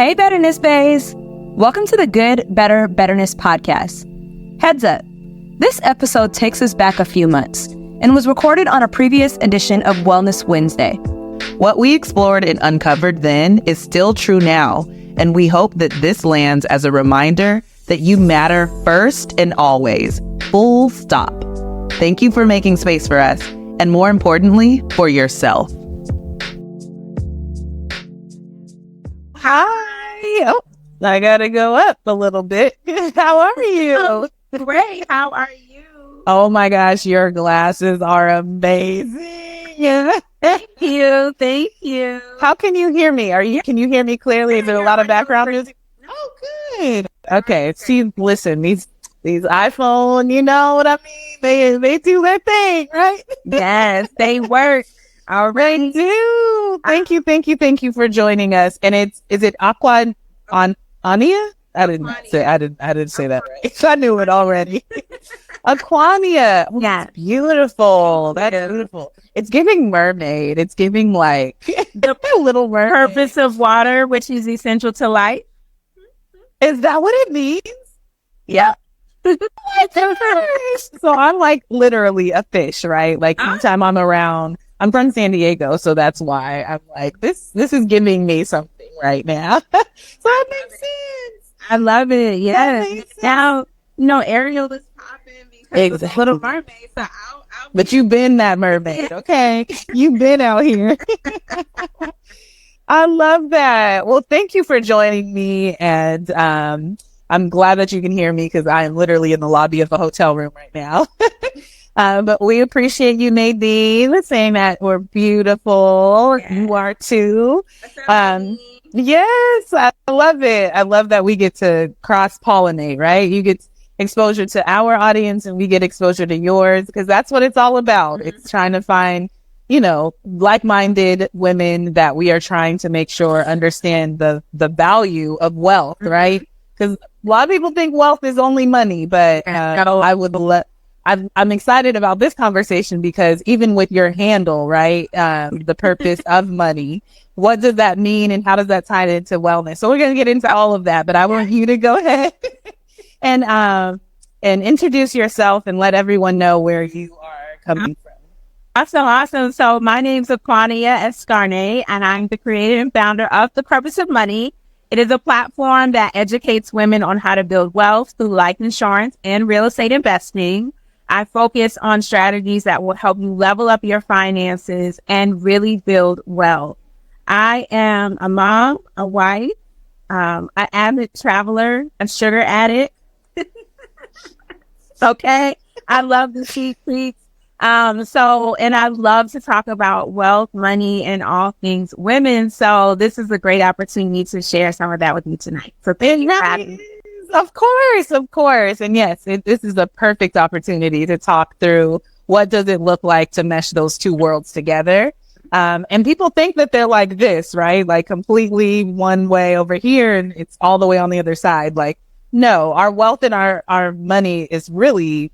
Hey, Betterness Bays! Welcome to the Good, Better, Betterness podcast. Heads up, this episode takes us back a few months and was recorded on a previous edition of Wellness Wednesday. What we explored and uncovered then is still true now, and we hope that this lands as a reminder that you matter first and always, full stop. Thank you for making space for us, and more importantly, for yourself. Hi. Oh, I gotta go up a little bit. How are you? Oh, great. How are you? Oh my gosh, your glasses are amazing. Thank you. Thank you. How can you hear me? Can you hear me clearly? Is there a lot of background music? Oh, good. Okay. See, listen, these iPhone, you know what I mean? They do their thing, right? Yes, they work. All right. They do. Thank you for joining us. And is it Aquania? I didn't say that right. I knew it already. Aquania. Oh, yeah. Beautiful. That's beautiful. It's giving mermaid. It's giving like the little mermaid. Purpose of water, which is essential to life. Is that what it means? Yeah. So I'm like literally a fish, right? Like anytime I'm around, I'm from San Diego, so that's why I'm like, this is giving me something right now. So that makes sense. I love it. Yeah. Now, Ariel is popping because of Little Mermaid. So but you've been that mermaid, okay? You've been out here. I love that. Well, thank you for joining me, and I'm glad that you can hear me because I am literally in the lobby of a hotel room right now. But we appreciate you, Nadine, saying that we're beautiful. Yeah. You are too. Yes, I love it. I love that we get to cross-pollinate, right? You get exposure to our audience and we get exposure to yours because that's what it's all about. Mm-hmm. It's trying to find, like-minded women that we are trying to make sure understand the value of wealth, right? Because a lot of people think wealth is only money, but I'm excited about this conversation because even with your handle, right, the purpose of money, what does that mean and how does that tie into wellness? So we're going to get into all of that, but I want you to go ahead and introduce yourself and let everyone know where you are coming from. Awesome. So my name's Aquania Escarne, and I'm the creator and founder of The Purpose of Money. It is a platform that educates women on how to build wealth through life insurance and real estate investing. I focus on strategies that will help you level up your finances and really build wealth. I am a mom, a wife, an avid traveler, a sugar addict. Okay. I love the cheap treats. And I love to talk about wealth, money, and all things women. So this is a great opportunity to share some of that with you tonight. So thank you for having me. Of course. And yes, this is a perfect opportunity to talk through what does it look like to mesh those two worlds together. And people think that they're like this, right? Like completely one way over here and it's all the way on the other side. Like, no, our wealth and our money is really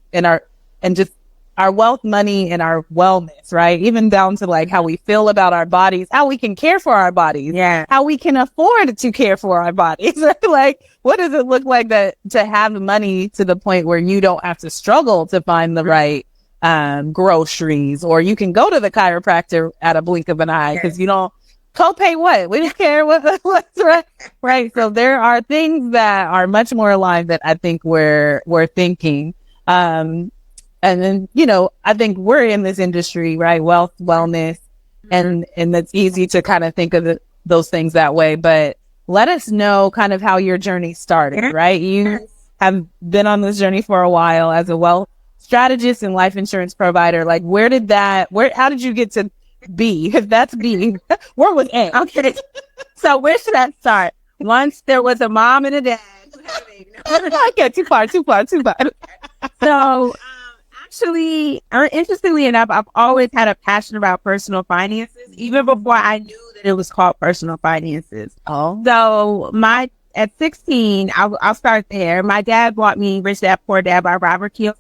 our wealth, money, and our wellness, right? Even down to like how we feel about our bodies, how we can care for our bodies, how we can afford to care for our bodies. Like, what does it look like that to have money to the point where you don't have to struggle to find the right groceries, or you can go to the chiropractor at a blink of an eye because you don't copay what? We don't care what's right. So there are things that are much more aligned that I think we're thinking. And then, I think we're in this industry, right? Wealth, wellness, and it's easy to kind of think of those things that way. But let us know kind of how your journey started, right? You have been on this journey for a while as a wealth strategist and life insurance provider. Like, how did you get to B? If that's B, where was A? Okay. So where should I start? Once there was a mom and a dad. Okay, too far. So, actually, interestingly enough, I've always had a passion about personal finances, even before I knew that it was called personal finances. Oh. So at 16, I'll start there. My dad bought me Rich Dad, Poor Dad by Robert Kiyosaki.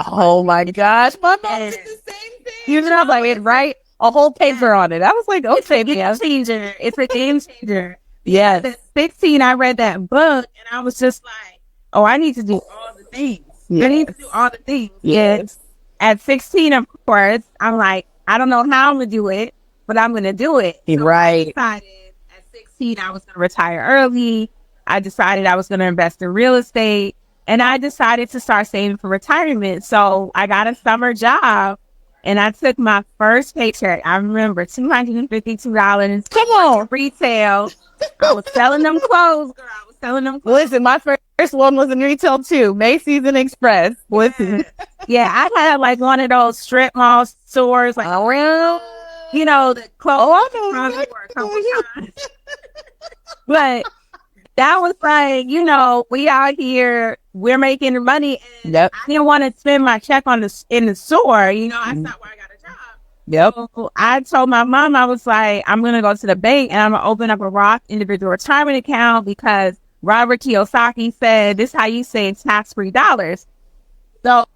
Oh my gosh, my mom did the same thing. You know, like, right? A whole paper on it. I was like, okay, it's a game changer. It's a game changer. Yes. At 16, I read that book and I was just like, oh, I need to do all the things. Yes. I need to do all the things. Yes. At 16, of course, I'm like, I don't know how I'm going to do it, but I'm going to do it. So Right. I decided at 16, I was going to retire early. I decided I was going to invest in real estate. And I decided to start saving for retirement. So I got a summer job and I took my first paycheck. I remember $252. Come on. Retail. I was selling them clothes, girl. I was selling them clothes. Listen, my first one was in retail too. Macy's and Express. Listen. Yeah, I had like one of those strip mall stores, like around, you know, the clothes. But that was like, you know, we out here, we're making money. And Yep. I didn't want to spend my check in the store. You know, that's not where I got a job. Yep. So I told my mom, I was like, I'm going to go to the bank and I'm going to open up a Roth individual retirement account because Robert Kiyosaki said, this is how you save tax-free dollars. So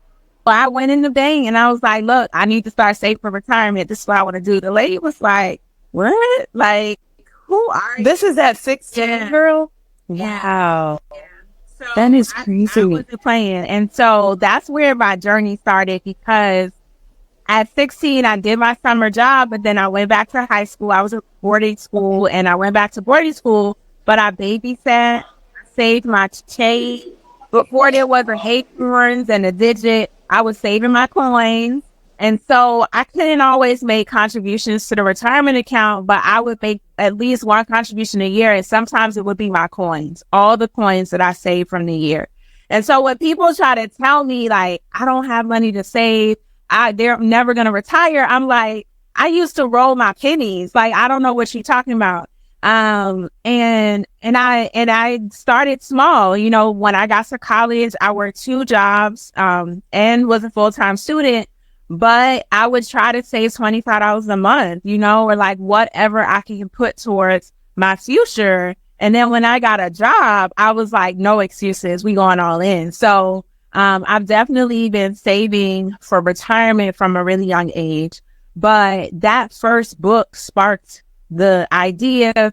I went in the bank and I was like, look, I need to start saving for retirement. This is what I want to do. The lady was like, what? Like, who are you? This is at 16, girl? Wow. Yeah. So that is crazy. I wasn't playing. And so that's where my journey started because at 16, I did my summer job, but then I went back to high school. I was at boarding school and I went back to boarding school, but I babysat, I saved my change. Before there was a acorns and a digit, I was saving my coins. And so I couldn't always make contributions to the retirement account, but I would make at least one contribution a year. And sometimes it would be my coins, all the coins that I saved from the year. And so when people try to tell me like, I don't have money to save, they're never going to retire. I'm like, I used to roll my pennies. Like, I don't know what you're talking about. And I started small. You know, when I got to college, I worked 2 jobs, and was a full-time student. But I would try to save $25 a month, you know, or like whatever I can put towards my future. And then when I got a job, I was like, no excuses. We going all in. So I've definitely been saving for retirement from a really young age. But that first book sparked the idea.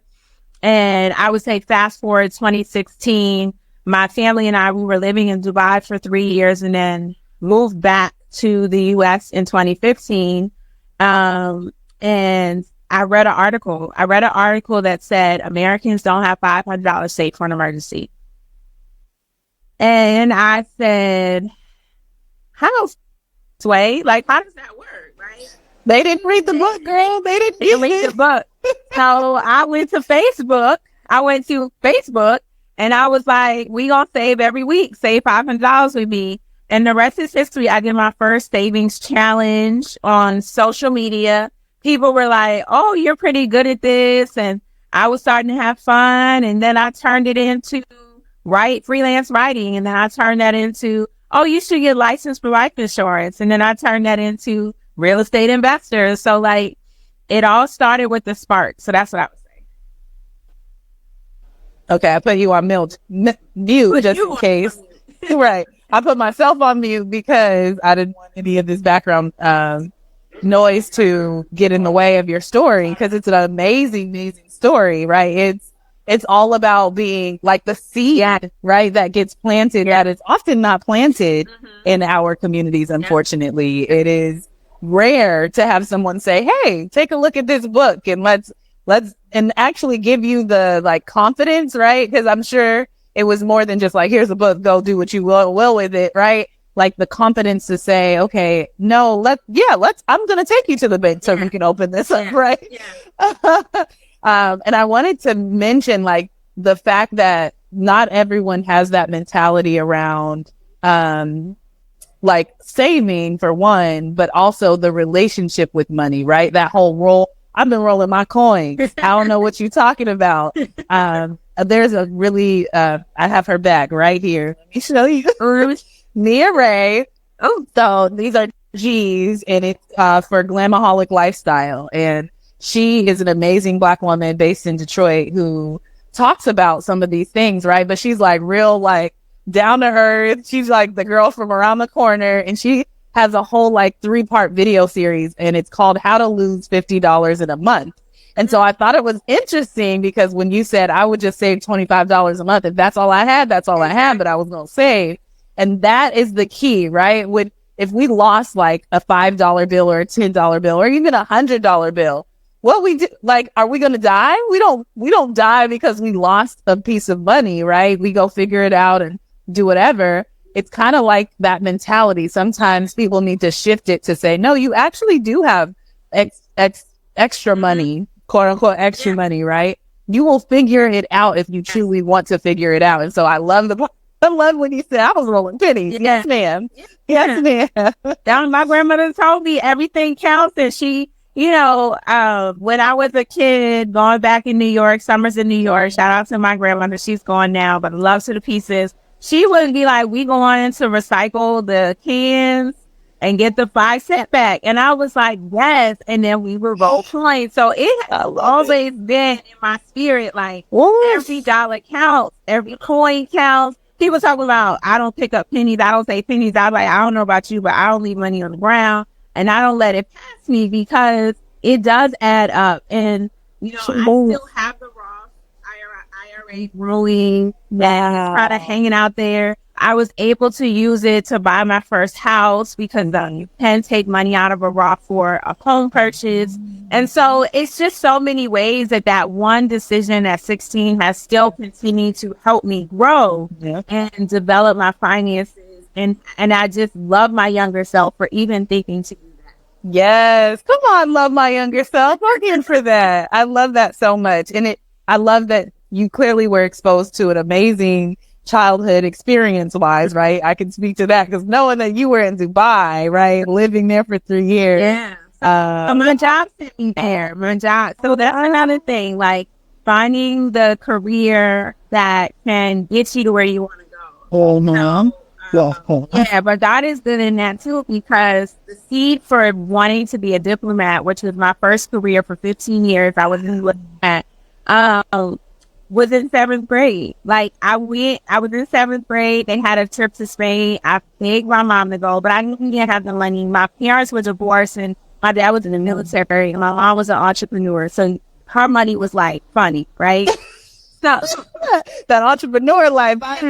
And I would say fast forward 2016, my family and I, we were living in Dubai for 3 years and then moved back to the US in 2015. And I read an article. That said Americans don't have $500 saved for an emergency. And I said, how, Sway? Like, how does that work, right? They didn't read the book, girl. They didn't read the book. So I went to Facebook. And I was like, we gonna save every week. Save $500 with me. And the rest is history. I did my first savings challenge on social media. People were like, oh, you're pretty good at this. And I was starting to have fun. And then I turned it into freelance writing. And then I turned that into, oh, you should get licensed for life insurance. And then I turned that into real estate investors. So like it all started with the spark. So that's what I would say. Okay, I put you on mute just in case. Right. I put myself on mute because I didn't want any of this background noise to get in the way of your story because it's an amazing story, right? It's all about being like the seed, right, that gets planted that is often not planted in our communities, unfortunately. It is rare to have someone say, hey, take a look at this book and let's and actually give you the like confidence, right? Because I'm sure it was more than just like, here's a book, go do what you will with it, right? Like the confidence to say, okay, no, I'm going to take you to the bank so we can open this up, right? Yeah. And I wanted to mention like the fact that not everyone has that mentality around, like saving for one, but also the relationship with money, right? That whole role. I've been rolling my coins. I don't know what you're talking about. There's a really, I have her back right here. Let me show you. Nia Ray. Oh, so these are G's and it's for Glamaholic Lifestyle. And she is an amazing Black woman based in Detroit who talks about some of these things, right? But she's like real, like down to earth. She's like the girl from around the corner and she has a whole like 3-part video series and it's called How to Lose $50 in a Month. And so I thought it was interesting because when you said I would just save $25 a month, if that's all I had, that's all I had, but I was going to save. And that is the key, right? If we lost like a $5 bill or a $10 bill or even $100 bill, what we do, like, are we going to die? We don't die because we lost a piece of money, right? We go figure it out and do whatever. It's kind of like that mentality. Sometimes people need to shift it to say, no, you actually do have extra money, quote unquote, extra money, right? You will figure it out if you truly want to figure it out. And so I love when you said I was rolling pennies. Yes, ma'am. Yes, ma'am. Down, my grandmother told me everything counts. And she, when I was a kid, going back in New York, summers in New York, shout out to my grandmother. She's gone now, but loves her to pieces. She wouldn't be like, we going to recycle the cans and get the 5 cent back. And I was like, yes. And then we were role playing. So it has always been in my spirit, like, every dollar counts, every coin counts. People talk about, I don't pick up pennies. I don't say pennies. I'm like, I don't know about you, but I don't leave money on the ground. And I don't let it pass me because it does add up. And, I still have the Roth IRA growing, kind of hanging out there. I was able to use it to buy my first house because you can take money out of a Roth for a home purchase. And so it's just so many ways that one decision at 16 has still continued to help me grow and develop my finances. And I just love my younger self for even thinking to do that. Yes. Come on, love my younger self. I'm here for that. I love that so much. And I love that you clearly were exposed to an amazing childhood experience-wise, right? I can speak to that because knowing that you were in Dubai, right, living there for 3 years. Yeah. My job sent me there. So that's another thing, like finding the career that can get you to where you want to go. Oh, no. Yeah, but God is good in that too, because the seed for wanting to be a diplomat, which was my first career for 15 years, I was in diplomat, was in 7th grade. Like I was in 7th grade. They had a trip to Spain. I begged my mom to go, but I didn't have the money. My parents were divorced and my dad was in the military and my mom was an entrepreneur. So her money was like funny, right? So that entrepreneur life. But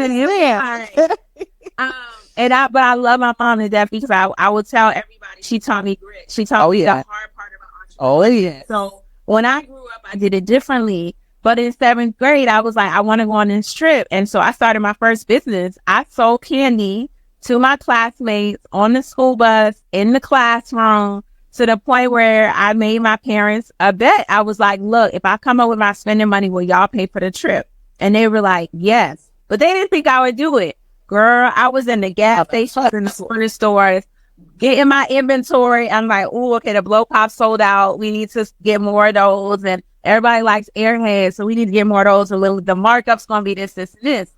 I love my mom to death because I would tell everybody she taught me grit. She taught me the hard part about entrepreneurship. Oh yeah. So when I grew up, I did it differently. But in 7th grade, I was like, I want to go on this trip. And so I started my first business. I sold candy to my classmates on the school bus, in the classroom, to the point where I made my parents a bet. I was like, look, if I come up with my spending money, will y'all pay for the trip? And they were like, yes. But they didn't think I would do it. Girl, I was in the gas stations and the corner stores, getting my inventory. I'm like, oh, okay, the blow pop sold out. We need to get more of those. And everybody likes Airheads, so we need to get more of those. The markup's going to be this, and this.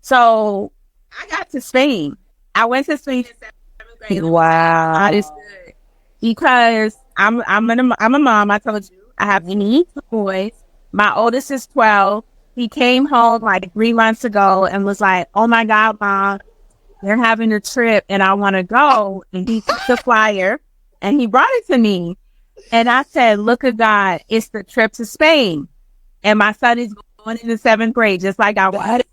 So I got to Spain. I went to Spain in 7th grade. Wow. That is good. Because I'm a mom. I told you I have 8 boys. My oldest is 12. He came home like 3 months ago and was like, oh my God, Mom, they're having a trip and I want to go. And he took the flyer and he brought it to me. And I said, look at God, it's the trip to Spain. And my son is going into 7th grade, just like I was.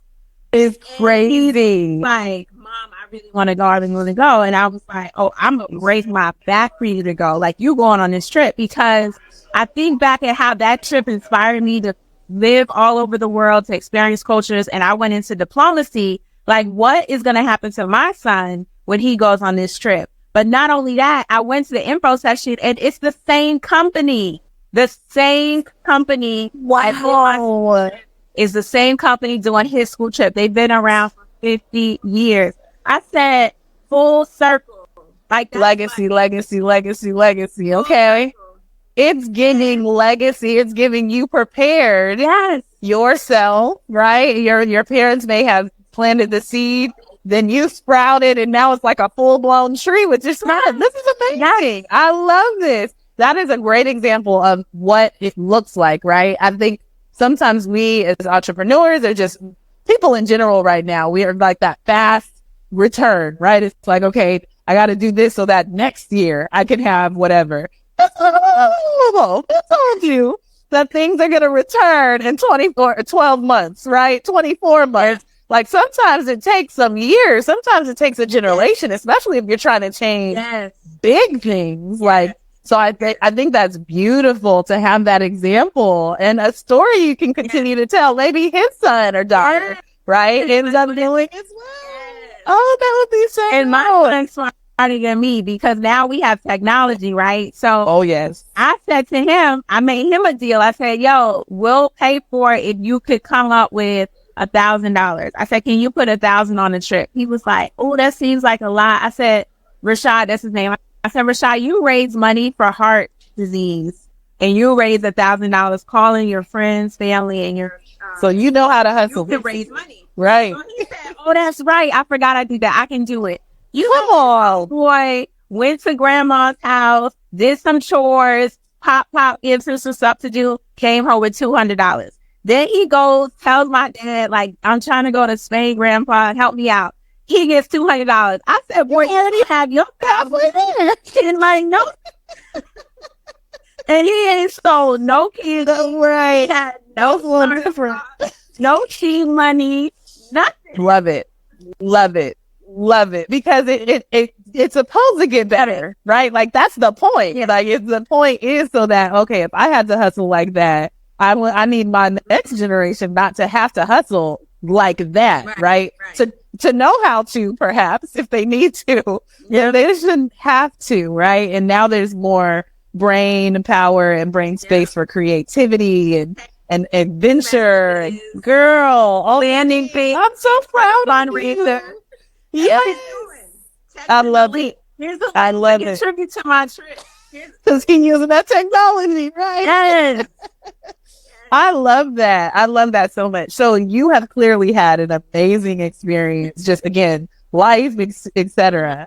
It's crazy. Like, Mom, I really want to go. I really want to go. And I was like, oh, I'm going to raise my back for you to go. Like, you going on this trip. Because I think back at how that trip inspired me to live all over the world, to experience cultures. And I went into diplomacy. Like, what is going to happen to my son when he goes on this trip? But not only that, I went to the info session and it's the same company. The same company. Wow. Is the same company doing his school trip. They've been around for 50 years. I said full circle. Like legacy. Okay. It's giving legacy. It's giving you prepared. Yes. Yourself, right? Your parents may have planted the seed. Then you sprouted and now it's like a full-blown tree, which is not, this is amazing. I love this. That is a great example of what it looks like, right? I think sometimes we as entrepreneurs or just people in general right now, we are like that fast return, right? It's like, okay, I got to do this so that next year I can have whatever. I told you that things are going to return in 12 months, right? 24 months. Like sometimes it takes some years. Sometimes it takes a generation, especially if you're trying to change big things. Like, so I think that's beautiful to have that example and a story you can continue to tell. Maybe his son or daughter, right? Ends up doing as well. Oh, that would be so. And my son's smarter than me because now we have technology, right? So, oh yes, I said to him, I made him a deal. I said, "Yo, we'll pay for it if you could come up with $1,000." I said, "Can you put 1,000 on the trip?" He was like, "Oh, that seems like a lot." I said, "Rashad, that's his name." I said, "Rashad, you raise money for heart disease, and you raise $1,000 calling your friends, family, and your so you know how to hustle. You can raise money, right?" So he said, "Oh, that's right. I forgot I did that. I can do it." You come on, boy. Went to grandma's house, did some chores, pop, gives her some stuff to do, came home with $200. Then he goes, tells my dad, like, "I'm trying to go to Spain, grandpa, help me out." He gets $200. I said, "Boy, you already have your family there." And like, no. And he ain't sold no kids. Right. Had no different. No cheap money. Nothing. Love it. Love it. Love it. Because it's supposed to get better, right? Like that's the point. Like the point is so that, okay, if I had to hustle like that, I need my next generation not to have to hustle like that, right? To know how to, perhaps, if they need to. They shouldn't have to, right? And now there's more brain power and brain space for creativity and adventure. Girl, Landing page. I'm so proud of you. Yeah, I love it. I love it. Tribute to my trip. Because he's using that technology, right? Yes. I love that. I love that so much. So you have clearly had an amazing experience, just again, life, etc.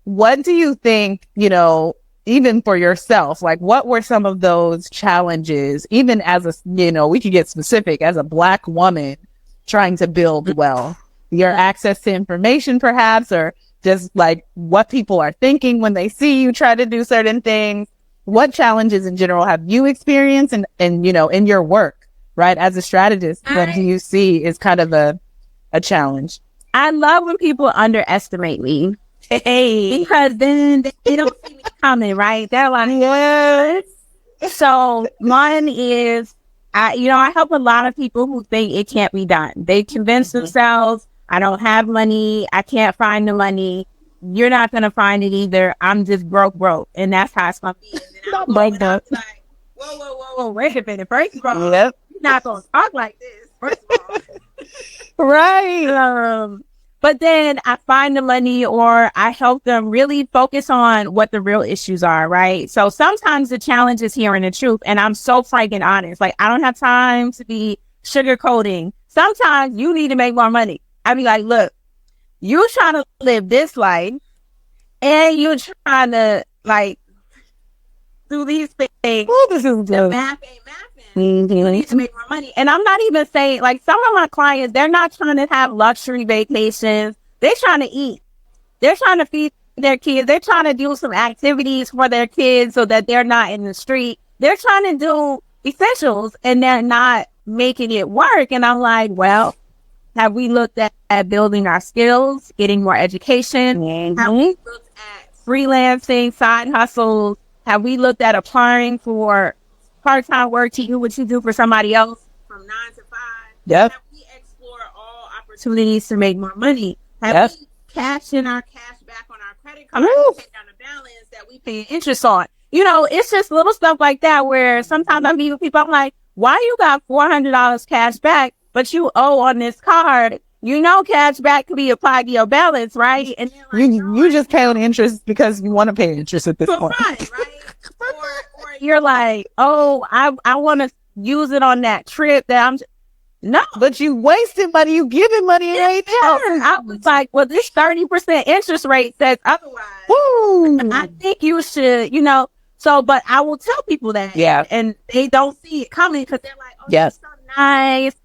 What do you think, even for yourself, like what were some of those challenges, even as a, we could get specific, as a Black woman trying to build wealth? Your access to information, perhaps, or just like what people are thinking when they see you try to do certain things. What challenges in general have you experienced and in your work, right? As a strategist, what do you see is kind of a challenge? I love when people underestimate me. Because then they don't see me coming, right? They're like, yes. So mine is, I help a lot of people who think it can't be done. They convince themselves, I don't have money. I can't find the money. You're not going to find it either. I'm just broke. And that's how it's going to be. And I'm like, whoa, wait a minute. First of all, you're not going to talk like this. First of all. Right. But then I find the money or I help them really focus on what the real issues are, right? So sometimes the challenge is hearing the truth. And I'm so frank and honest. Like, I don't have time to be sugarcoating. Sometimes you need to make more money. I be like, look, you trying to live this life and you trying to like do these things. The math ain't mathing. You need to make more money. And I'm not even saying, like, some of my clients, they're not trying to have luxury vacations. They're trying to eat. They're trying to feed their kids. They're trying to do some activities for their kids so that they're not in the street. They're trying to do essentials and they're not making it work. And I'm like, well, have we looked at building our skills, getting more education? Mm-hmm. Have we looked at freelancing, side hustles? Have we looked at applying for part-time work to do what you do for somebody else from 9 to 5? Yep. Have we explored all opportunities to make more money? Have we cashed in our cash back on our credit card to pay down the balance that we pay interest on? It's just little stuff like that where sometimes I meet with people, I'm like, why you got $400 cash back, but you owe on this card? Cash back could be applied to your balance, right? And like, you just pay on interest because you want to pay interest at this point. Fun, right? or you're like, oh, I want to use it on that trip that no, but you wasted money. You giving money right now. I was like, well, this 30% interest rate says otherwise. Woo. I think you should, So, but I will tell people that. Yeah. And they don't see it coming because they're like, oh, yes, she's so nice.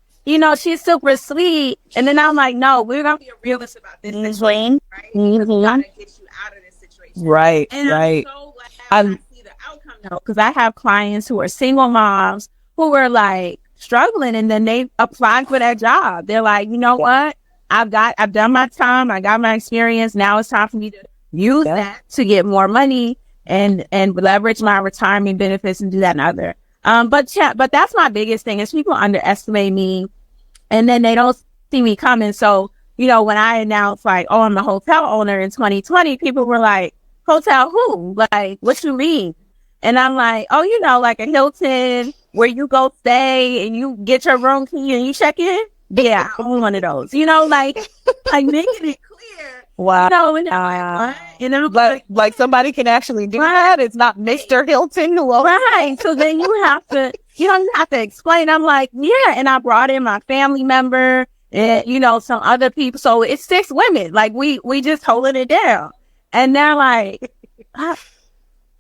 She's super sweet. And then I'm like, no, we're going to be realist about this situation, right? We got to get you out of this situation. Right, and right. I'm so glad I see the outcome, though, because I have clients who are single moms who were like struggling, and then they applied for that job. They're like, you know what? I've done my time. I got my experience. Now it's time for me to use that to get more money and leverage my retirement benefits and do that and other. But that's my biggest thing is people underestimate me, and then they don't see me coming. So, when I announced like, oh, I'm a hotel owner in 2020, people were like, hotel who? Like, what you mean? And I'm like, oh, like a Hilton where you go stay and you get your room key and you check in. Yeah, I own one of those. Like making it clear. Wow. Like somebody can actually do that. It's not Mr. Hilton who owns. Right. So then you have to explain. I'm like, yeah. And I brought in my family member and, some other people. So it's 6 women. Like we just holding it down. And they're like,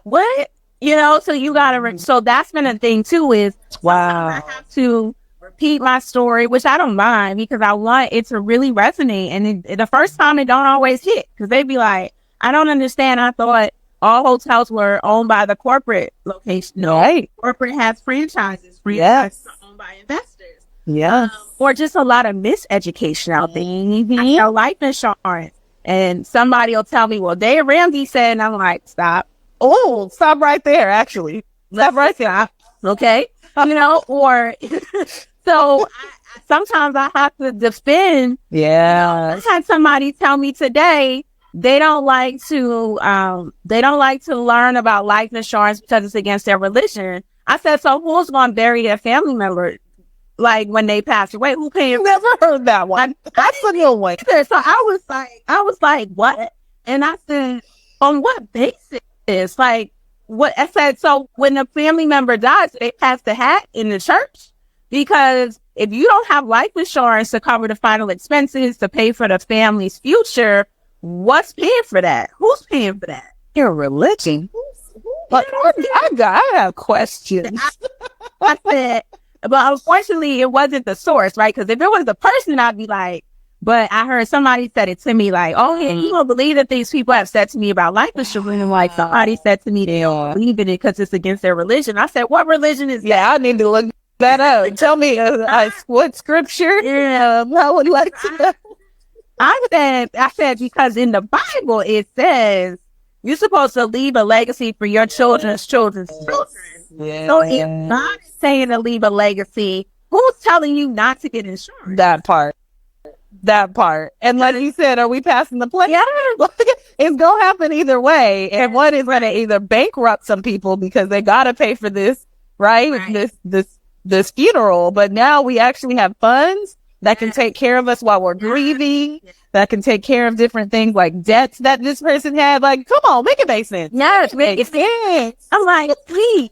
what? So you gotta, so that's been a thing too is, wow. I have to repeat my story, which I don't mind because I want it to really resonate. And the first time it don't always hit because they be like, I don't understand. I thought all hotels were owned by the corporate location. No, right. Corporate has franchises. Yes. Are owned by investors. Yeah. Or just a lot of miseducation out there. I sell life insurance. And somebody will tell me, well, Dave Ramsey said, and I'm like, stop. Oh, stop right there, actually. Stop right there. Okay. Or so sometimes I have to defend. Yeah. I had somebody tell me today they don't like to learn about life insurance because it's against their religion. I said, so who's going to bury their family member? Like when they pass away, who paying? Never heard that one. That's a new one. So I was like, what? And I said, on what basis? Like, what I said, so when a family member dies, they pass the hat in the church? Because if you don't have life insurance to cover the final expenses, to pay for the family's future, what's paying for that? Who's paying for that? Your religion. But I have questions. I said, but unfortunately, it wasn't the source, right? Because if it was the person, I'd be like, but I heard somebody said it to me like, oh, yeah, you don't believe that these people have said to me about life insurance. And like somebody said to me, they don't believe in it because it's against their religion. I said, what religion is that? Yeah, I need to look that up. Tell me what scripture? Yeah, I would like to know. I said, because in the Bible, it says you're supposed to leave a legacy for your children's children's children. Yeah. So if God is saying to leave a legacy, who's telling you not to get insurance? That part. And like you said, are we passing the plate? Yeah. It's going to happen either way. And one is going to either bankrupt some people because they got to pay for this, right? This funeral. But now we actually have funds that can take care of us while we're grieving, that can take care of different things like debts that this person had. Like, come on, make it make sense. Yes, make sense. I'm like, please.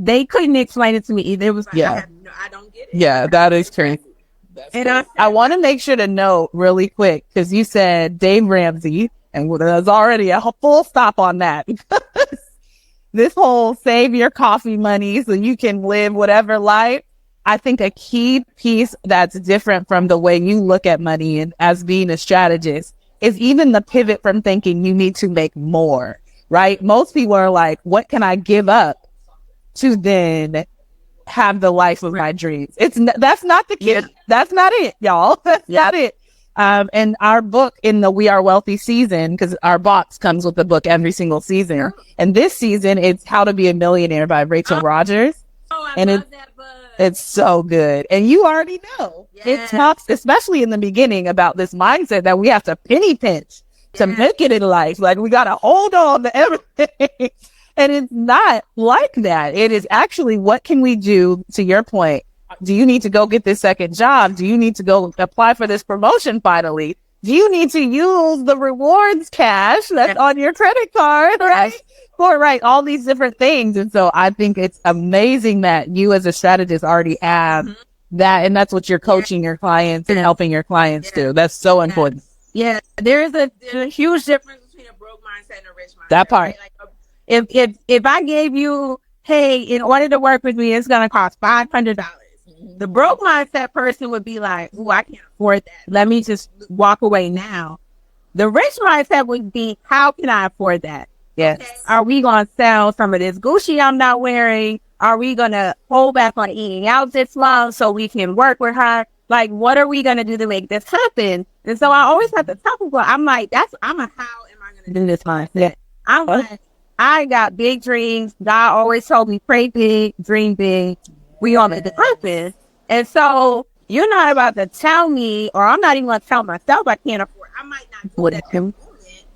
They couldn't explain it to me either. It was like, I don't get it. Yeah, that is crazy. And I want to make sure to note really quick, because you said Dave Ramsey, and there's already a full stop on that. This whole save your coffee money so you can live whatever life. I think a key piece that's different from the way you look at money and as being a strategist is even the pivot from thinking you need to make more, right? Most people are like, what can I give up to then have the life of my dreams? That's not the kid. That's not it, y'all. That's not it. And our book in the We Are Wealthy season, because our box comes with the book every single season. And this season, it's How to Be a Millionaire by Rachel Rogers. I love that book. It's so good. And you already know. It talks, especially in the beginning, about this mindset that we have to penny pinch to make it in life. Like, we got to hold on to everything. And it's not like that. It is actually, what can we do, to your point? Do you need to go get this second job? Do you need to go apply for this promotion finally? Do you need to use the rewards cash that's on your credit card, right? All these different things. And so I think it's amazing that you as a strategist already have that. And that's what you're coaching your clients and helping your clients do. That's so important. Yeah, there's a huge difference between a broke mindset and a rich mindset. That part. Right? Like, if I gave you, hey, in order to work with me, it's going to cost $500. The broke mindset person would be like, oh, I can't afford that. Let me just walk away now. The rich mindset would be, how can I afford that? Yes. Okay, are we going to sell some of this Gucci I'm not wearing? Are we going to hold back on eating out this month so we can work with her? Like, what are we going to do to make this happen? And so I always have to tell people, I'm like, how am I going to do this mindset? I'm like, I got big dreams. God always told me, pray big, dream big. We all make it happen. And so you're not about to tell me, or I'm not even going to tell myself I can't afford. I might not do it at the moment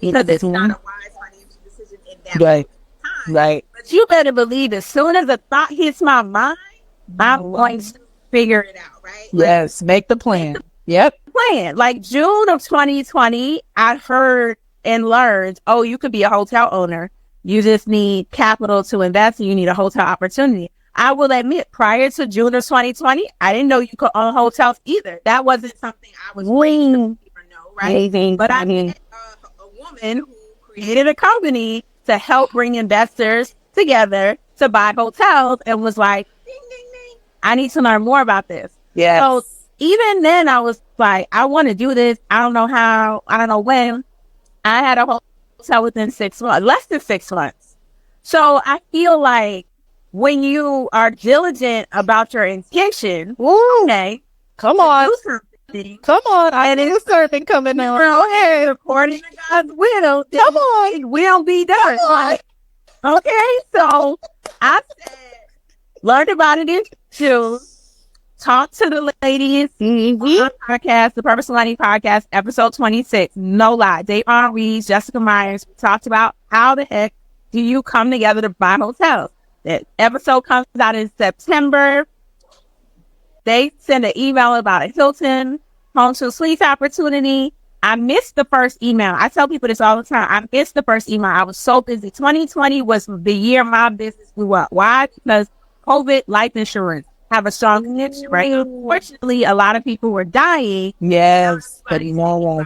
because it's not a wise financial decision in that Right. time. Right. But you better believe as soon as a thought hits my mind, I'm going to figure it out, right? Yes. Make the plan. Yep. Plan. Like June of 2020, I heard and learned, oh, you could be a hotel owner. You just need capital to invest and you need a hotel opportunity. I will admit, prior to June of 2020, I didn't know you could own hotels either. That wasn't something I was willing to know, right? But I met a woman who created a company to help bring investors together to buy hotels and was like, ding, ding, ding, I need to learn more about this. Yeah. So even then I was like, I want to do this. I don't know how, I don't know when. I had a hotel within 6 months, less than 6 months. So I feel like when you are diligent about your intention, okay, Come on. do something. Come on. I need a servant coming out. Hey, according to God's will, Come on. it will be done. Okay, so I said, learned about it in June. Talk to the ladies on podcast, the Purposeful Money Podcast, episode 26. No lie. Davon Reeves, Jessica Myers. We talked about how the heck do you come together to buy hotels. That episode comes out in September. They send an email about a Hilton Home to Suites opportunity. I missed the first email. I tell people this all the time. I missed the first email. I was so busy. 2020 was the year my business blew up. Why? Because COVID, life insurance have a strong connection, right? Unfortunately, a lot of people were dying. Yes. But no.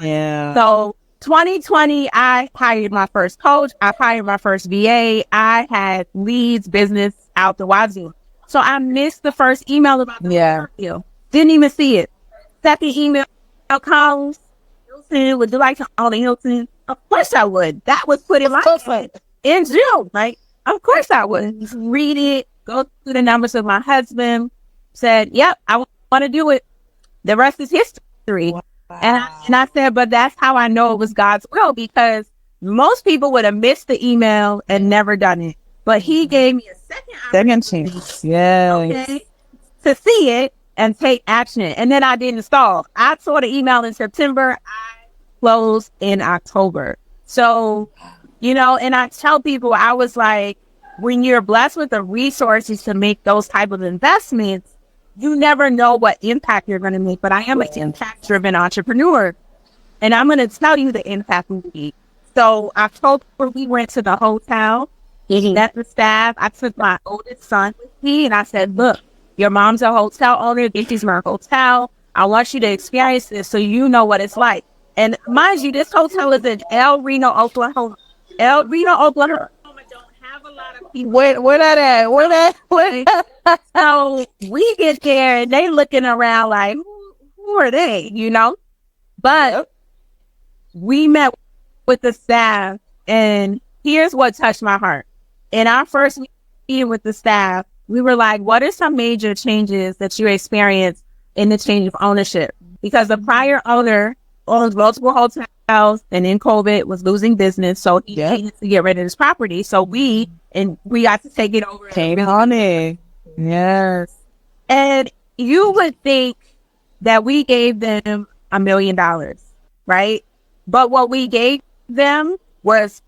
Yeah. So 2020, I hired my first coach. I hired my first VA. I had leads, business out the wazoo. So I missed the first email about the deal. Didn't even see it. Second email comes, Hilton, would you like to own a Hilton? Of course I would. That was put in my head in June. Like, of course I would. Just read it, go through the numbers with my husband, said, yep, I want to do it. The rest is history. Wow. And I said, but that's how I know it was God's will, because most people would have missed the email and never done it. But he gave me a second chance. Yeah. Okay, to see it and take action. And then I didn't stall. I saw the email in September. I closed in October. So, you know, and I tell people, I was like, when you're blessed with the resources to make those type of investments, you never know what impact you're going to make. But I am an impact-driven entrepreneur, and I'm going to tell you the impact we need. So October, we went to the hotel. He met the staff. I took my oldest son with me, and I said, look, your mom's a hotel owner. This is my hotel. I want you to experience this so you know what it's like. And mind you, this hotel is in El Reno, Oklahoma. El Reno, Oklahoma don't have a lot of people. Where that at? Where that? So we get there, and they looking around like, who are they, you know? But we met with the staff, and here's what touched my heart. In our first meeting with the staff, we were like, what are some major changes that you experienced in the change of ownership? Because the prior owner owned multiple hotels, and in COVID was losing business. So he needed to get rid of his property. So we got to take it over. Came on it. Yes. And you would think that we gave them $1 million, right? But what we gave them was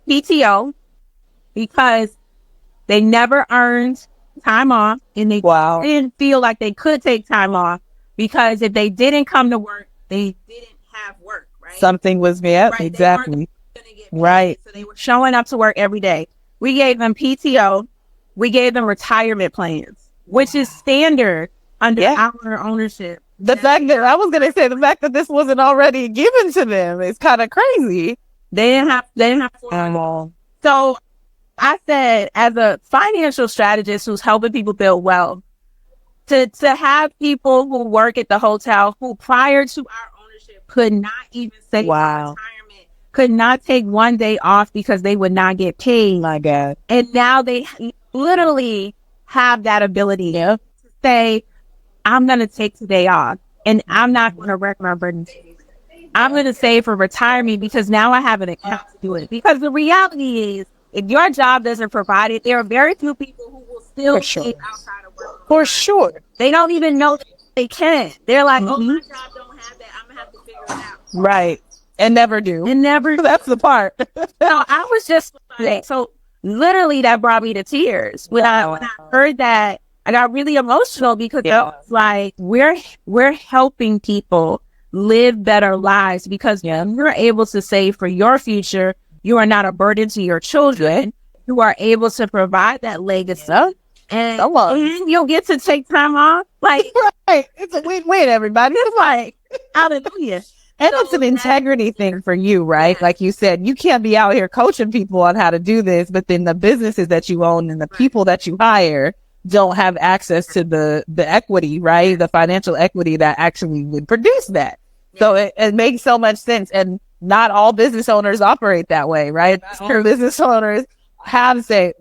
PTO, because they never earned time off, and they didn't feel like they could take time off, because if they didn't come to work, they didn't have work, right? Something was exactly. Right. So they were showing up to work every day. We gave them PTO. We gave them retirement plans, which is standard under our ownership. The fact that I was going to say, the fact that this wasn't already given to them is kind of crazy. They didn't have So I said, as a financial strategist who's helping people build wealth, to have people who work at the hotel who prior to our ownership could not even say retirement, could not take one day off because they would not get paid. My God. And now they literally have that ability to say, I'm going to take today off and I'm not going to work my burden. I'm going to save for retirement because now I have an account to do it. Because the reality is, if your job doesn't provide it, there are very few people who will still stay outside of work. For sure. They don't even know that they can. They're like, oh, my job don't have that. I'm going to have to figure it out. Right. And never do. And never. That's the part. So I was just like, so literally that brought me to tears. When I heard that, I got really emotional because it was like, we're helping people live better lives because you're able to save for your future. You are not a burden to your children. You are able to provide that legacy. And you'll get to take time off. Like, right. It's a win-win, everybody. It's like, hallelujah. And it's an integrity thing for you, right? Like you said, you can't be out here coaching people on how to do this, but then the businesses that you own and the people that you hire don't have access to the equity, right? The financial equity that actually would produce that. So it makes so much sense. And not all business owners operate that way, right? Business owners have to say,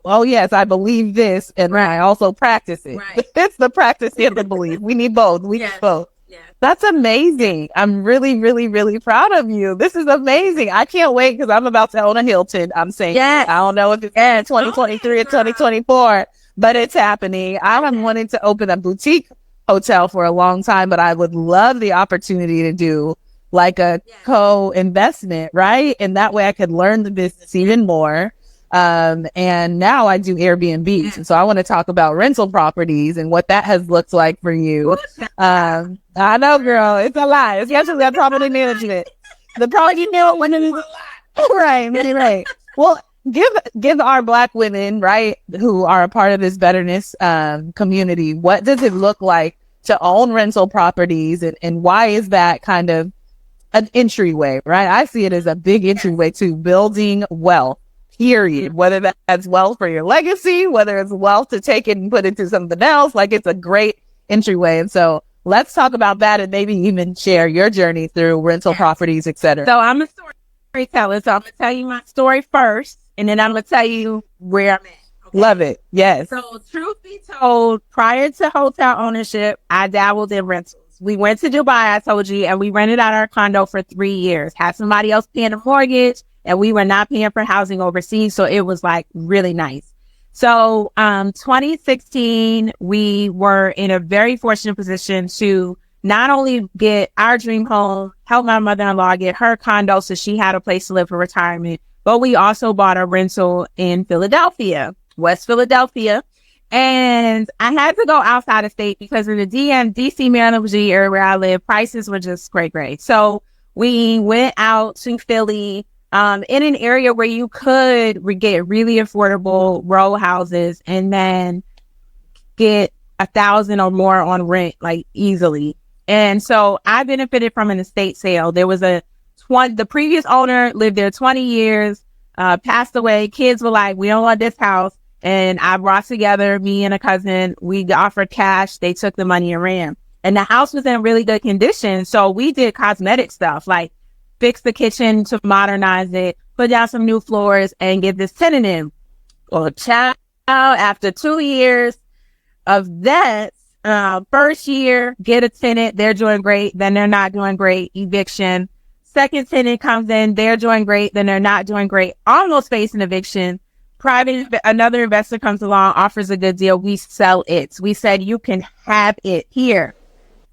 oh yes, I believe this and I also practice it. Right. It's the practice and the belief. We need both. We need both. Yeah. That's amazing. I'm really, really, really proud of you. This is amazing. I can't wait because I'm about to own a Hilton. I'm saying, I don't know if it's 2023 or 2024, but it's happening. I've been wanting to open a boutique hotel for a long time, but I would love the opportunity to do like a co-investment, right? And that way I could learn the business even more. And now I do Airbnbs. And so I want to talk about rental properties and what that has looked like for you. I know, girl, it's a lot, especially that property management. The property management is a lot. Right. Well, give our Black women, right, who are a part of this betterness community, what does it look like to own rental properties and why is that kind of an entryway, right? I see it as a big entryway to building wealth. Period. Whether that's wealth for your legacy, whether it's wealth to take it and put into something else, like it's a great entryway. And so let's talk about that and maybe even share your journey through rental properties, etc. So I'm a storyteller. So I'm going to tell you my story first, and then I'm going to tell you where I'm at. Okay? Love it. Yes. So truth be told, prior to hotel ownership, I dabbled in rentals. We went to Dubai, I told you, and we rented out our condo for 3 years. Had somebody else paying the mortgage. And we were not paying for housing overseas. So it was like really nice. So 2016, we were in a very fortunate position to not only get our dream home, help my mother-in-law get her condo so she had a place to live for retirement, but we also bought a rental in Philadelphia, West Philadelphia. And I had to go outside of state because in the DC, Maryland, Virginia area where I live, prices were just great. So we went out to Philly, in an area where you could get really affordable row houses and then get 1,000 or more on rent, like easily. And so I benefited from an estate sale. There was the previous owner lived there 20 years, passed away. Kids were like, we don't want this house. And I brought together me and a cousin. We offered cash. They took the money and ran. And the house was in really good condition. So we did cosmetic stuff like fix the kitchen to modernize it, put down some new floors, and get this tenant in. Well, child, after 2 years of that, first year, get a tenant, they're doing great, then they're not doing great, eviction. Second tenant comes in, they're doing great, then they're not doing great, almost facing eviction. Another investor comes along, offers a good deal, we sell it. We said, you can have it here.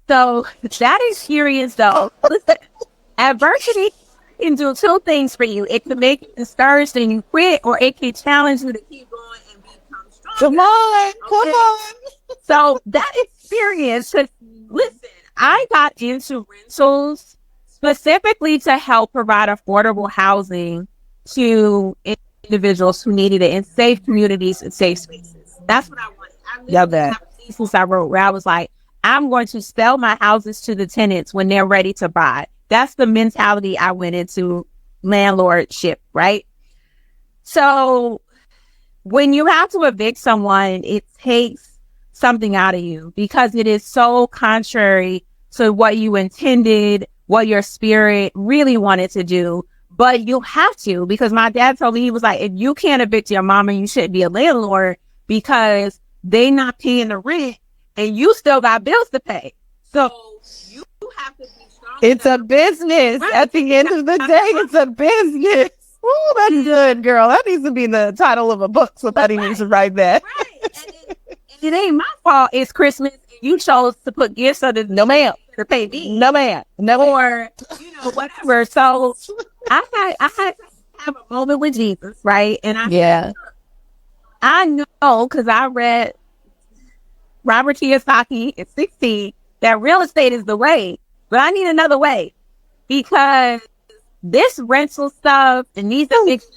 So that experience, though, listen, adversity can do two things for you. It can make you discouraged and you quit, or it can challenge you to keep going and become stronger. Come on. So that experience, listen, I got into rentals specifically to help provide affordable housing to individuals who needed it in safe communities and safe spaces. That's what I wanted. Love that. Thesis I wrote where I was like, I'm going to sell my houses to the tenants when they're ready to buy. That's the mentality I went into landlordship, right? So when you have to evict someone, it takes something out of you because it is so contrary to what you intended, what your spirit really wanted to do. But you have to, because my dad told me, he was like, if you can't evict your mama, you shouldn't be a landlord. because they not paying the rent and you still got bills to pay. So you have to be strong. It's a business. Right. At the end of the day, it's a business. Oh, that's good, girl. That needs to be the title of a book. Somebody needs to write that. Right. And it ain't my fault. It's Christmas and you chose to put gifts on the no ma'am to pay me. No ma'am. No, or whatever. So I had to have a moment with Jesus, right? And I know because I read Robert Kiyosaki at 16 that real estate is the way, but I need another way because this rental stuff and these evictions,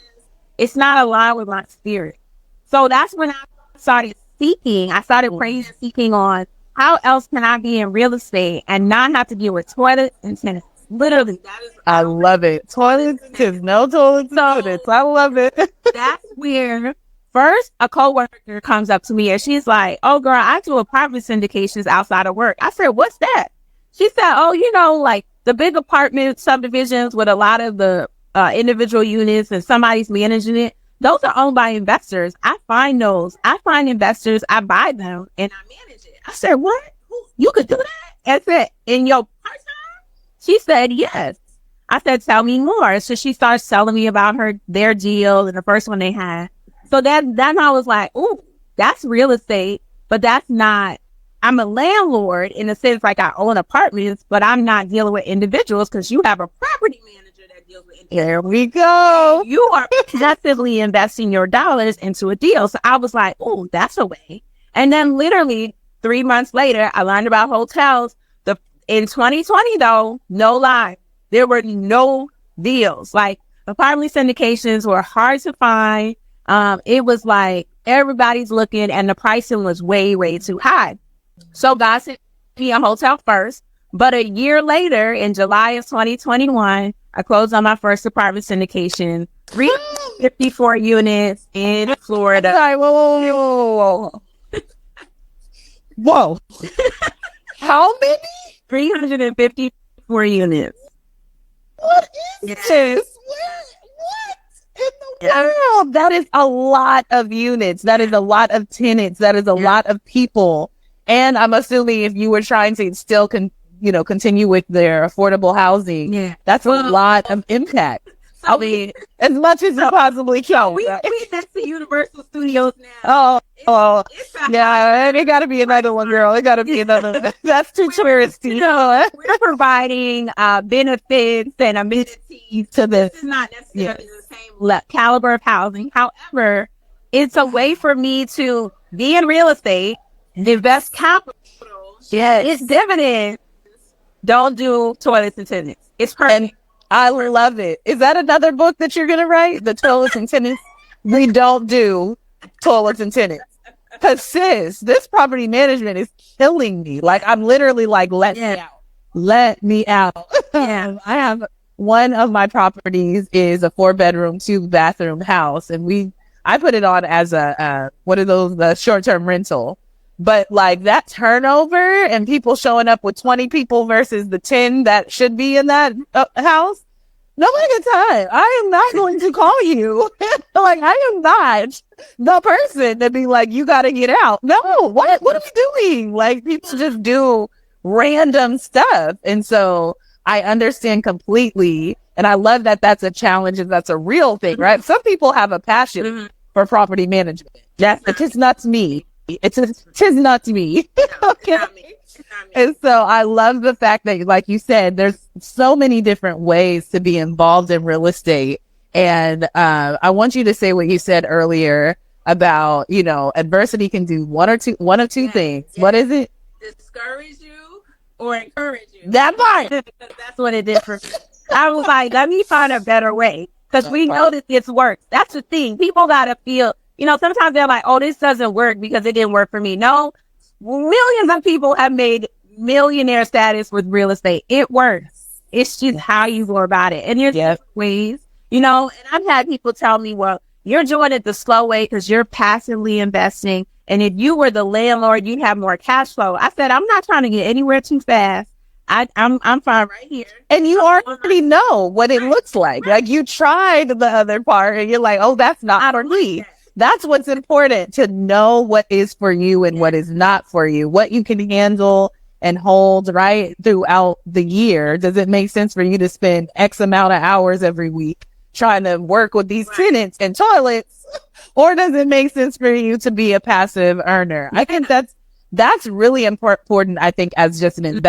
it's not aligned with my spirit. So that's when I started seeking. I started praying and seeking on how else can I be in real estate and not have to deal with toilets and tenants. Literally, that is. I love it. Toilets, because no toilets, toilets. I love it. That's where first a coworker comes up to me and she's like, "Oh, girl, I do apartment syndications outside of work." I said, "What's that?" She said, "Oh, like the big apartment subdivisions with a lot of the individual units and somebody's managing it. Those are owned by investors. I find those. I find investors. I buy them and I manage it." I said, "What? You could do that?" I said, "In your part-time?" She said, "Yes." I said, "Tell me more." So she starts telling me about their deal and the first one they had. So then I was like, "Ooh, that's real estate, but that's not." I'm a landlord in the sense like I own apartments, but I'm not dealing with individuals because you have a property manager that deals with individuals. There we go. You are passively investing your dollars into a deal. So I was like, "Oh, that's a way." And then literally 3 months later, I learned about hotels. In 2020, though, no lie, there were no deals. Like apartment syndications were hard to find. It was like everybody's looking and the pricing was way, way too high. So God sent me a hotel first. But a year later, in July of 2021, I closed on my first apartment syndication, 354 units in Florida. Sorry, whoa. Whoa. How many? 354 units. What is this? What in the world? That is a lot of units. That is a lot of tenants. That is a lot of people. And I'm assuming if you were trying to still continue with their affordable housing, that's a lot of impact. I mean, as much as it possibly can. We next to Universal Studios now. Yeah, it got to be another one, girl. It got to be another one. That's too touristy. We're providing benefits and amenities to this. This is not necessarily the same caliber of housing. However, it's a way for me to be in real estate, invest capital. Yes. It's dividends. Don't do toilets and tenants. It's perfect. And I love it. Is that another book that you're going to write? The toilets and tenants? We don't do toilets and tenants. Because sis, this property management is killing me. Like, I'm literally like, let me out. Let me out. I have one of my properties is a 4-bedroom, 2-bathroom house. And I put it on as one of those short-term rental. But like that turnover and people showing up with 20 people versus the 10 that should be in that house. Nobody got time. I am not going to call you. Like, I am not the person to be like, you got to get out. No, what are we doing? Like, people just do random stuff. And so I understand completely. And I love that that's a challenge and that's a real thing, right? Some people have a passion for property management. It is not me. It is not me. Okay. And so I love the fact that, like you said, there's so many different ways to be involved in real estate. And I want you to say what you said earlier about, adversity can do one of two things. Yes. What is it? Discourage you or encourage you. That part. That's what it did for me. I was like, let me find a better way. Because we know that this works. That's the thing. People got to feel, sometimes they're like, oh, this doesn't work because it didn't work for me. No, millions of people have made millionaire status with real estate. It works. It's just how you go about it. And there's ways, and I've had people tell me, well, you're doing it the slow way because you're passively investing. And if you were the landlord, you'd have more cash flow. I said, I'm not trying to get anywhere too fast. I'm fine right here. And you already know what it looks like. Like, you tried the other part and you're like, oh, that's not for me. That's what's important, to know what is for you and what is not for you, what you can handle and hold, right, throughout the year. Does it make sense for you to spend X amount of hours every week trying to work with these tenants and toilets? Or does it make sense for you to be a passive earner? I think that's really important, I think, as just an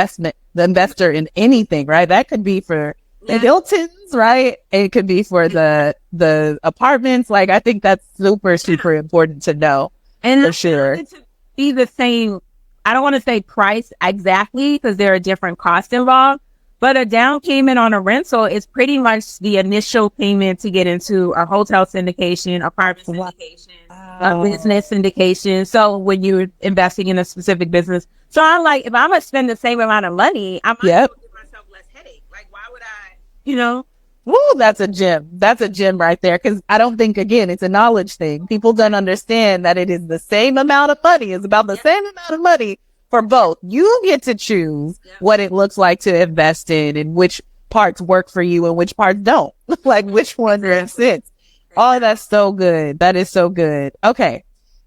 the investor in anything, right? That could be for the Hiltons, right? It could be for the apartments. Like, I think that's super, super important to know. And for sure. To be the same, I don't want to say price exactly because there are different costs involved, but a down payment on a rental is pretty much the initial payment to get into a hotel syndication, apartment syndication, business syndication. So when you're investing in a specific business, so I'm like, if I'm gonna spend the same amount of money, I might give myself less headache. Like, why would I, Woo, that's a gem. That's a gem right there. Because I don't think, again, it's a knowledge thing. People don't understand that it is the same amount of money. It's about the same amount of money for both. You get to choose what it looks like to invest in and which parts work for you and which parts don't. Like, which one makes sense. Oh, that's so good. That is so good. Okay.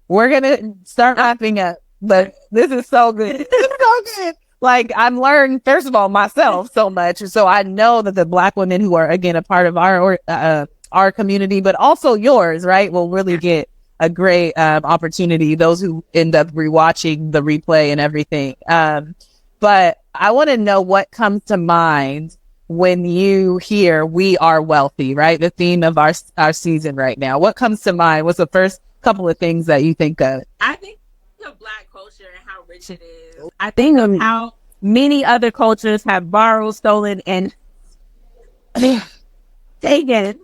We're going to start wrapping up, but this is so good. This is so good. Like, I've learned, first of all, myself so much. So I know that the Black women who are, again, a part of our community, but also yours, right, will really get a great opportunity. Those who end up rewatching the replay and everything. But I want to know what comes to mind when you hear "we are wealthy," right? The theme of our season right now. What comes to mind? What's the first couple of things that you think of? I think of Black culture and how rich it is. I think of how many other cultures have borrowed, stolen, and taken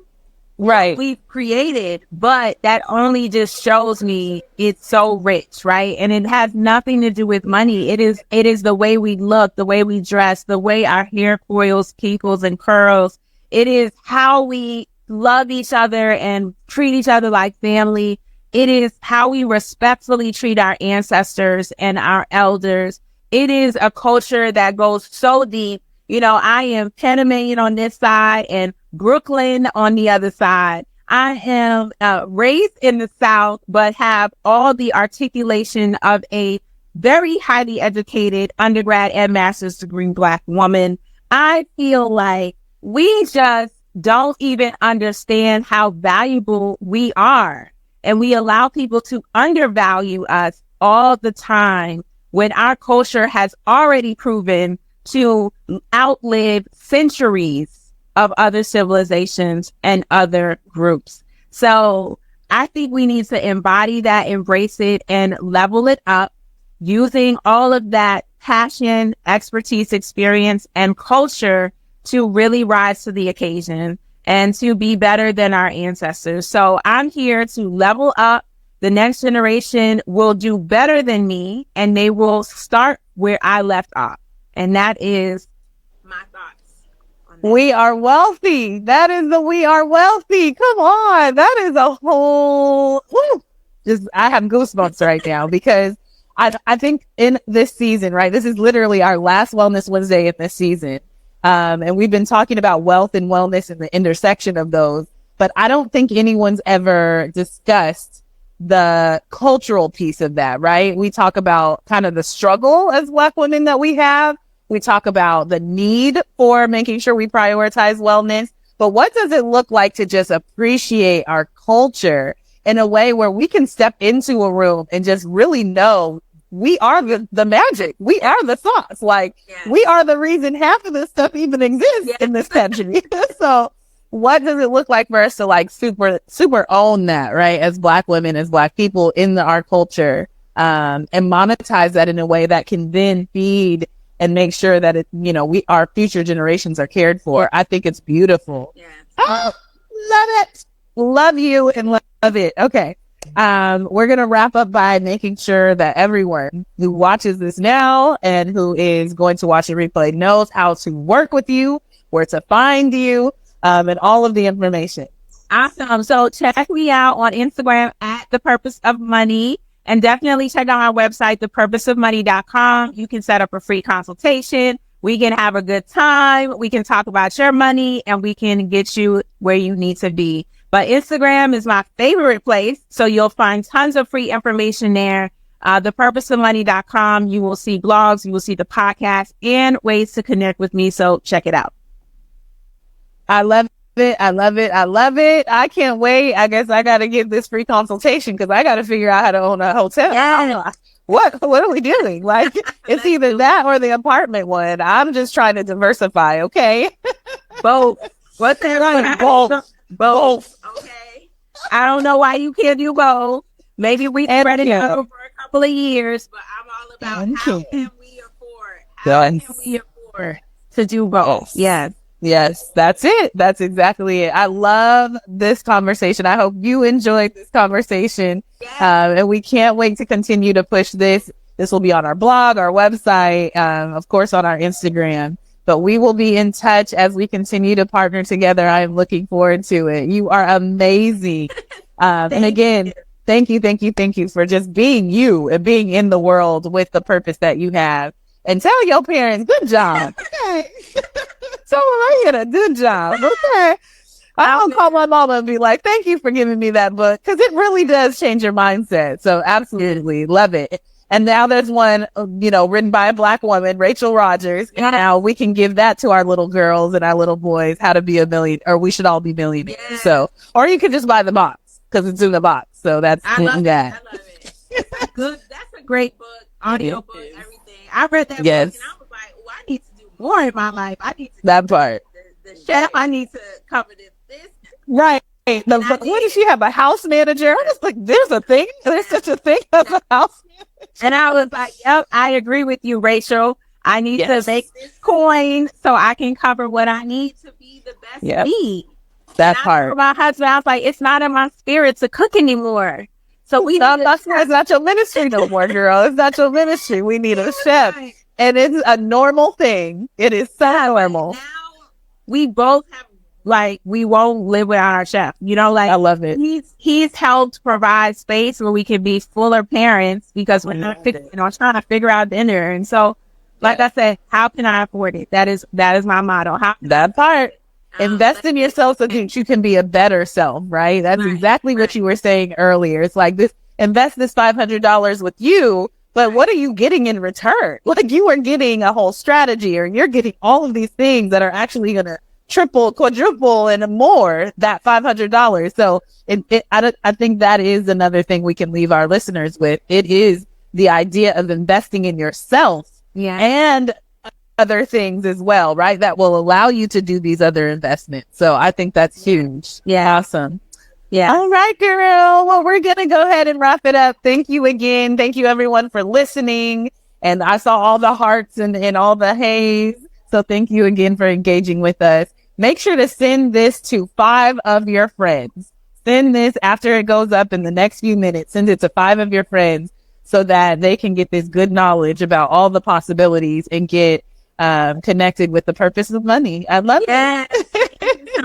right. we've created, but that only just shows me it's so rich, right? And it has nothing to do with money. It is the way we look, the way we dress, the way our hair coils, kinkles, and curls. It is how we love each other and treat each other like family. It is how we respectfully treat our ancestors and our elders. It is a culture that goes so deep. I am Panamanian on this side and Brooklyn on the other side. I am raised in the South, but have all the articulation of a very highly educated undergrad and master's degree Black woman. I feel like we just don't even understand how valuable we are. And we allow people to undervalue us all the time when our culture has already proven to outlive centuries of other civilizations and other groups. So I think we need to embody that, embrace it, and level it up using all of that passion, expertise, experience, and culture to really rise to the occasion and to be better than our ancestors. So I'm here to level up. The next generation will do better than me, and they will start where I left off. And that is my thoughts on that. We are wealthy. That is we are wealthy. Come on. That is a whole, I have goosebumps right now because I think in this season, right, this is literally our last Wellness Wednesday in this season. And we've been talking about wealth and wellness and the intersection of those, but I don't think anyone's ever discussed the cultural piece of that, right? We talk about kind of the struggle as Black women that we have. We talk about the need for making sure we prioritize wellness, but what does it look like to just appreciate our culture in a way where we can step into a room and just really know we are the magic. We are the sauce. Like, we are the reason half of this stuff even exists in this country. So what does it look like for us to like super own that, right? As Black women, as Black people in our culture, and monetize that in a way that can then feed and make sure that our future generations are cared for. I think it's beautiful. Oh, love it. Love you and love it. Okay. We're going to wrap up by making sure that everyone who watches this now and who is going to watch the replay knows how to work with you, where to find you, and all of the information. Awesome. So check me out on Instagram at The Purpose of Money, and definitely check out our website, thepurposeofmoney.com. You can set up a free consultation. We can have a good time. We can talk about your money, and we can get you where you need to be. But Instagram is my favorite place. So you'll find tons of free information there. Thepurposeofmoney.com. You will see blogs, you will see the podcast and ways to connect with me. So check it out. I love it. I love it. I love it. I can't wait. I guess I got to get this free consultation because I got to figure out how to own a hotel. Yeah. What are we doing? Like, it's either that or the apartment one. I'm just trying to diversify. Okay. Both. What's that? Right? Both. Okay. I don't know why you can't do both. Maybe we spread it out for a couple of years, but I'm all about how can we afford? How can we afford to do both? Yes. Yes, that's it. That's exactly it. I love this conversation. I hope you enjoyed this conversation. And we can't wait to continue to push this. This will be on our blog, our website, of course, on our Instagram. But we will be in touch as we continue to partner together. I am looking forward to it. You are amazing. And again, thank you for just being you and being in the world with the purpose that you have. And tell your parents, good job. Okay. Tell them I did a good job. Okay. I'll call my mama and be like, thank you for giving me that book. Because it really does change your mindset. So absolutely love it. And now there's one, written by a Black woman, Rachel Rogers. And now we can give that to our little girls and our little boys, how to be a millionaire, or we should all be millionaires. Yeah. So, or you could just buy the box because it's in the box. So that's I love it. It's good. That's a great book, audio book, everything. I read that book and I was like, oh, I need to do more in my life. I need to that part. The chef. I need to cover this. Right. What does she have? A house manager? I was like, there's a thing. There's such a thing as a house manager. And I was like, yep, I agree with you, Rachel. I need to make this coin so I can cover what I need to be the best me. That part. For my husband, I was like, it's not in my spirit to cook anymore. So it's not your ministry no more, girl. It's not your ministry. We need a chef. And it's a normal thing. It is so normal. Now we both have, we won't live without our chef. I love it. He's helped provide space where we can be fuller parents because we're not trying to figure out dinner. And so, I said, how can I afford it? That is my motto. That part. Invest in yourself so that you can be a better self, right? That's exactly what you were saying earlier. It's like invest this $500 with you, but what are you getting in return? Like you are getting a whole strategy or you're getting all of these things that are actually going to triple, quadruple and more that $500. So I think that is another thing we can leave our listeners with. It is the idea of investing in yourself and other things as well, right? That will allow you to do these other investments. So I think that's huge. Yeah. Awesome. Yeah. All right, girl. Well, we're going to go ahead and wrap it up. Thank you again. Thank you everyone for listening. And I saw all the hearts and all the haze. So thank you again for engaging with us. Make sure to send this to 5 of your friends. Send this after it goes up in the next few minutes. Send it to 5 of your friends so that they can get this good knowledge about all the possibilities and get connected with the purpose of money. I love it.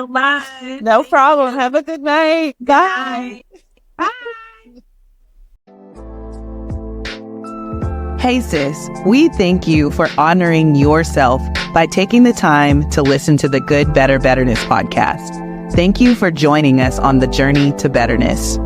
Bye. No problem. Have a good night. Bye. Bye. Hey sis, we thank you for honoring yourself by taking the time to listen to the Good, Better, Betterness podcast. Thank you for joining us on the journey to betterness.